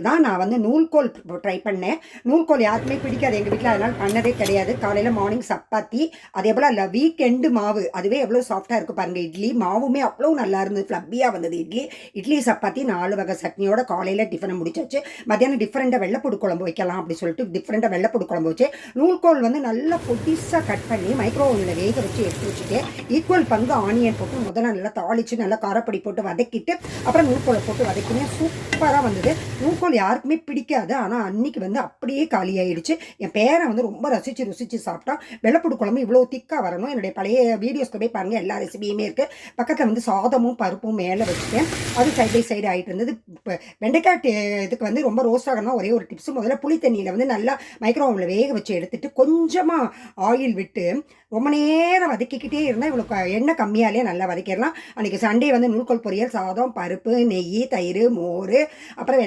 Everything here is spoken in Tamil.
தான் நான் வந்து நூல்கோல் ட்ரை பண்ணேன். நூல்கோல் யாருக்குமே பிடிக்காது எங்கள் வீட்டில், அதனால் பண்ணதே கிடையாது. காலையில் மார்னிங் சப்பாத்தி, அதே போல் இல்லை வீக்கெண்டு மாவு, அதுவே எவ்வளோ சாஃப்டாக இருக்குது பாருங்கள். இட்லி மாவுமே அவ்வளோ நல்லா இருந்தது, ஃப்ளப்பியாக வந்தது இட்லி. இட்லி சப்பாத்தி 4 வகை சட்னியோட காலையில் டிஃபனை முடிச்சாச்சு. மத்தியானம் டிஃப்ரெண்ட்டாக வெள்ளைப்பூடு குழம்பு வைக்கலாம் அப்படி சொல்லிட்டு டிஃப்ரெண்ட்டாக வெள்ளைப்பூடு குழம்பு வச்சு, நூல்கோல் வந்து நல்லா பொடிசாக கட் பண்ணி மைக்ரோவேவில் வேக வச்சு எடுத்து வச்சுட்டு, ஈக்குவல் பங்கு ஆனியன் போட்டு முதல்ல நல்லா தாளித்து நல்லா காரப்பொடி போட்டு வதக்கிட்டு அப்புறம் நூல்கோலை போட்டு வதக்கினேன். சூப்பராக வந்தது. நூல்கோல் யாருக்குமே பிடிக்காது, ஆனால் அன்னைக்கு வந்து அப்படியே காலியாயிடுச்சு. என் பேரை வந்து ரொம்ப ரசித்து ருசித்து சாப்பிட்டான். வெள்ளைப்பூடு குழம்பு இவ்வளோ திக்காக வரணும். என்னுடைய பழைய வீடியோஸ்க்கு போய் பாருங்கள், எல்லா ரெசிபியுமே இருக்குது. பக்கத்தில் வந்து சாதமும் பருப்பும் மேலே வச்சுட்டேன். அது சைட் பை சைடு ஆகிட்டு இருந்தது. இப்போ வெண்டைக்காய் இதுக்கு வந்து ரொம்ப ரோஸ்ட் ஆகணும். ஒரே ஒரு டிப்ஸு, முதல்ல புளி தண்ணியில் வந்து நல்லா மைக்ரோவேவில் வேக வச்சு எடுத்துட்டு கொஞ்சமாக ஆயில் விட்டு ரொம்ப நேரம் வதக்கிக்கிட்டே இருந்தால் இவ்வளோ எண்ணெய் கம்மியாலே நல்லா வதக்கிடலாம். அன்றைக்கி சண்டே வந்து நூல்கோல் பொரியல், சாதம், பருப்பு, நெய், தயிர், மோர், அப்புறம்